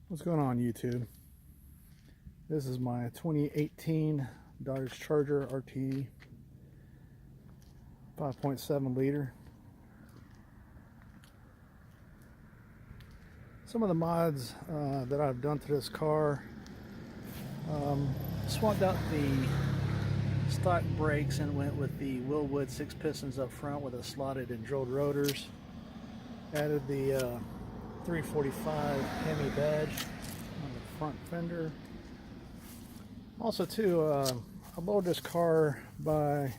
What's going on, YouTube? This is my 2018 Dodge Charger RT 5.7 liter. Some of the mods that I've done to this car, swapped out the stock brakes and went with the Willwood 6 pistons up front with the slotted and drilled rotors. Added the 345 Hemi badge on the front fender. Also too, I lowered this car by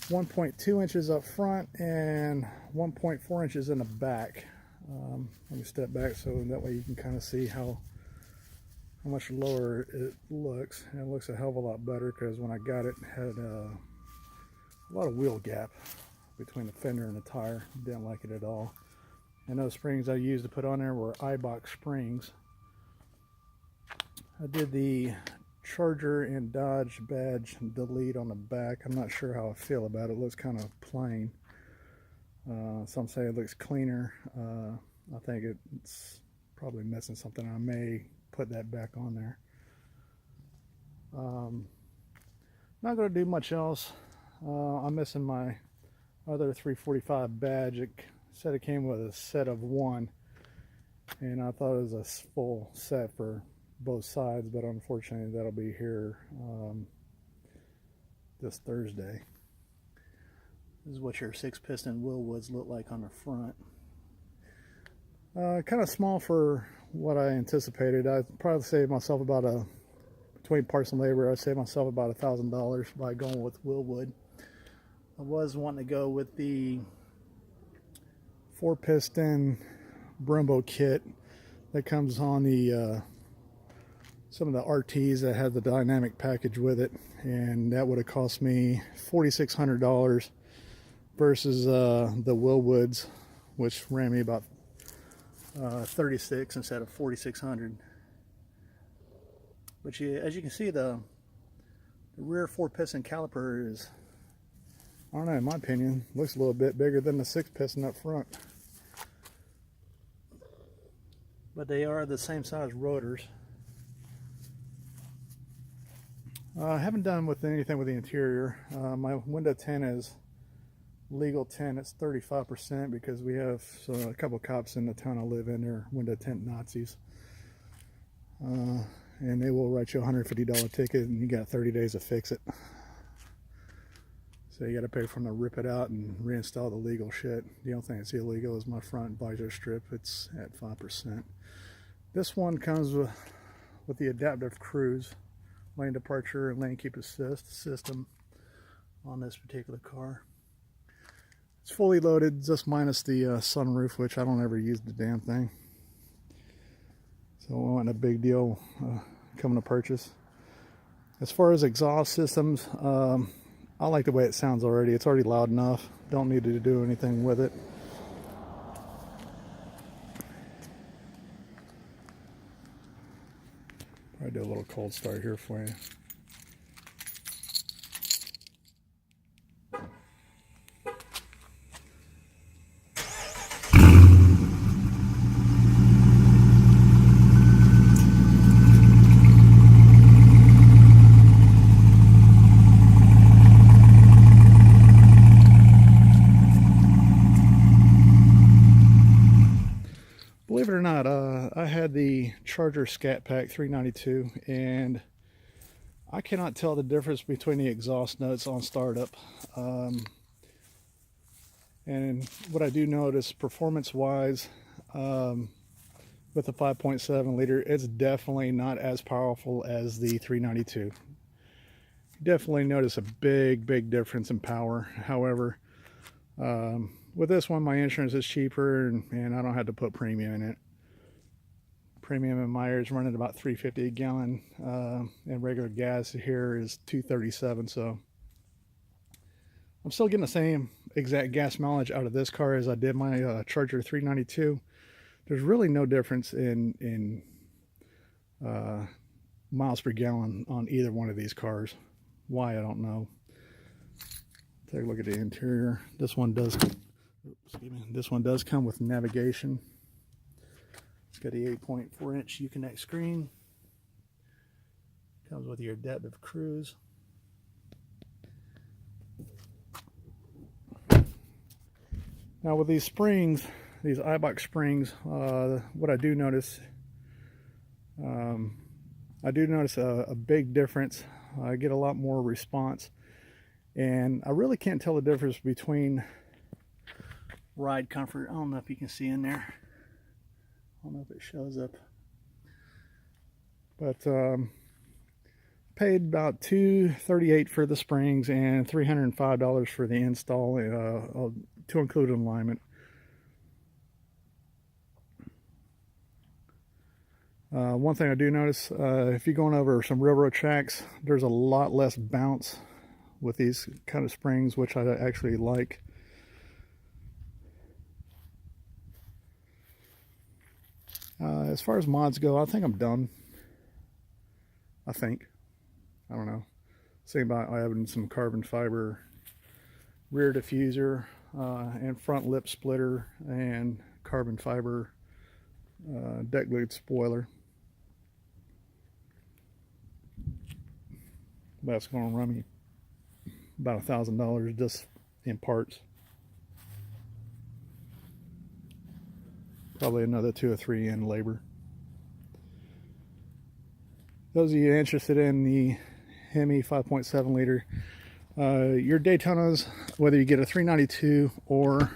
1.2 inches up front and 1.4 inches in the back. Let me step back so that way you can kind of see how much lower it looks. And it looks a hell of a lot better because when I got it, had a lot of wheel gap between the fender and the tire. Didn't like it at all. And those springs I used to put on there were iBox springs. I did the Charger and Dodge badge delete on the back. I'm not sure how I feel about it. It looks kind of plain. Some say it looks cleaner. I think it's probably missing something. I may put that back on there. Not going to do much else. I'm missing my other 345 badge. It said it came with a set of one, and I thought it was a full set for both sides, but unfortunately that'll be here this Thursday. This is what your 6-piston Willwoods look like on the front. Kind of small for what I anticipated. I'd probably save myself about between parts and labor, I'd save myself about $1,000 by going with Willwood. I was wanting to go with the 4-piston Brembo kit that comes on the some of the RTs that have the dynamic package with it, and that would have cost me $4,600 versus the Willwoods, which ran me about $36 instead of $4,600. But as you can see, the rear 4-piston caliper is, I don't know, in my opinion, looks a little bit bigger than the 6-piston up front. But they are the same size rotors. I haven't done with anything with the interior. My window tint is legal tint. It's 35% because we have a couple of cops in the town I live in. They're window tint Nazis. And they will write you a $150 ticket and you got 30 days to fix it. So you got to pay for them to rip it out and reinstall the legal shit. The only thing that's illegal is my front visor strip. It's at 5%. This one comes with the adaptive cruise, lane departure and lane keep assist system on this particular car. It's fully loaded, just minus the sunroof, which I don't ever use the damn thing. So it wasn't a big deal coming to purchase. As far as exhaust systems, I like the way it sounds already. It's already loud enough. Don't need to do anything with it. I'll do a little cold start here for you. Believe it or not, I had the Charger Scat Pack 392, and I cannot tell the difference between the exhaust notes on startup. And what I do notice, performance-wise, with the 5.7 liter, it's definitely not as powerful as the 392. Definitely notice a big difference in power. However, with this one, my insurance is cheaper, and I don't have to put premium in it. Premium in my area is running about $3.50 a gallon, and regular gas here is $2.37. So I'm still getting the same exact gas mileage out of this car as I did my Charger 392. There's really no difference in miles per gallon on either one of these cars. Why, I don't know. Take a look at the interior. This one does, excuse me, this one does come with navigation. Got the 8.4-inch Uconnect screen. Comes with your adaptive cruise. Now with these springs, these iBox springs, what I do notice, a big difference. I get a lot more response, and I really can't tell the difference between ride comfort. I don't know if you can see in there. I don't know if it shows up, but paid about $238 for the springs and $305 for the install to include alignment. One thing I do notice, if you're going over some railroad tracks, there's a lot less bounce with these kind of springs, which I actually like. As far as mods go, I think I'm done. I don't know. Thinking about adding some carbon fiber rear diffuser and front lip splitter and carbon fiber deck lid spoiler. That's going to run me about $1,000 just in parts. Probably another 2 or 3 in labor. Those of you interested in the Hemi 5.7 liter, your Daytonas, whether you get a 392 or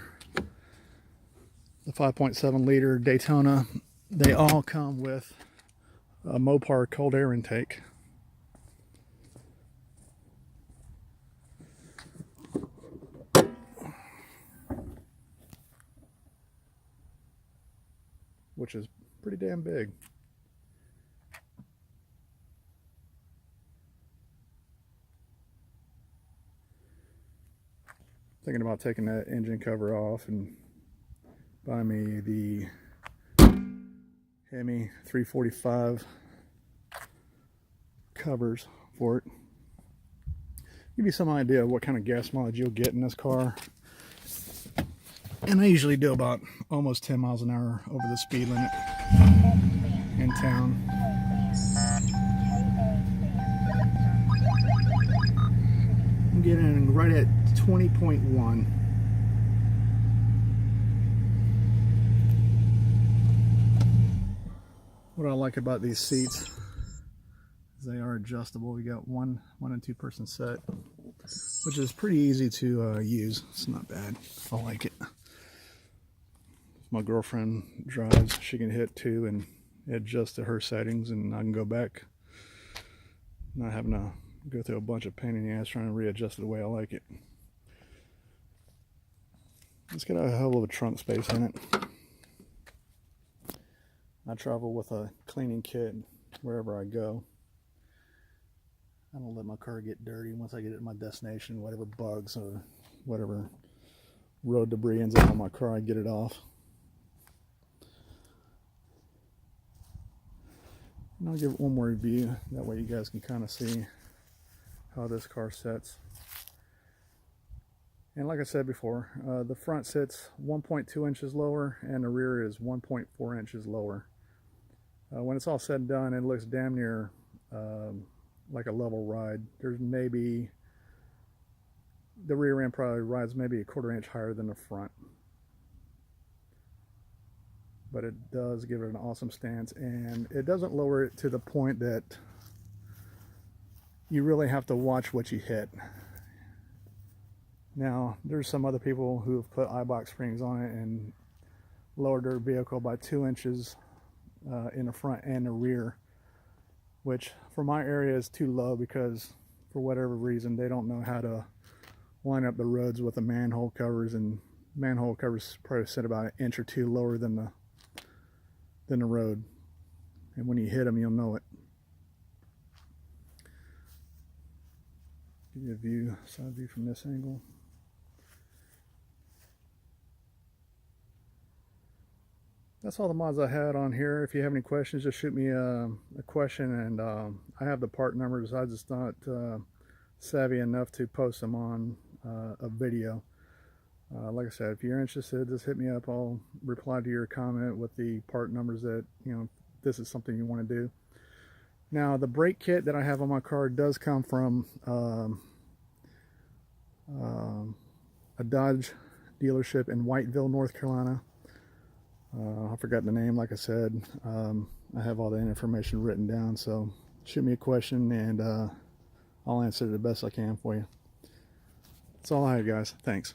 the 5.7 liter Daytona, they all come with a Mopar cold air intake. Which is pretty damn big. Thinking about taking that engine cover off and buying me the Hemi 345 covers for it. Give you some idea of what kind of gas mileage you'll get in this car. And I usually do about almost 10 miles an hour over the speed limit in town. I'm getting right at 20.1. What I like about these seats is they are adjustable. We got one and 2 person set, which is pretty easy to use. It's not bad. I like it. My girlfriend drives, she can hit 2 and adjust to her settings, and I can go back, not having to go through a bunch of pain in the ass trying to readjust it the way I like it. It's got a hell of a trunk space in it. I travel with a cleaning kit wherever I go. I don't let my car get dirty. Once I get it to my destination, whatever bugs or whatever road debris ends up on my car, I get it off. And I'll give it one more review, that way you guys can kind of see how this car sits. And like I said before, the front sits 1.2 inches lower and the rear is 1.4 inches lower. When it's all said and done, it looks damn near like a level ride. There's maybe, the rear end probably rides maybe a 1/4 inch higher than the front. But it does give it an awesome stance, and it doesn't lower it to the point that you really have to watch what you hit. Now, there's some other people who have put iBox springs on it and lowered their vehicle by 2 inches in the front and the rear, which for my area is too low because for whatever reason they don't know how to line up the roads with the manhole covers, and manhole covers probably sit about 1 inch or 2 lower than the road, and when you hit them you'll know it. Give you a view, side view from this angle. That's all the mods I had on here. If you have any questions, just shoot me a question, and I have the part numbers. I'm just not savvy enough to post them on a video. Like I said, if you're interested, just hit me up. I'll reply to your comment with the part numbers that, you know, this is something you want to do. Now, the brake kit that I have on my car does come from a Dodge dealership in Whiteville, North Carolina. I forgot the name, like I said. I have all the information written down, so shoot me a question and I'll answer it the best I can for you. That's all I have, guys. Thanks.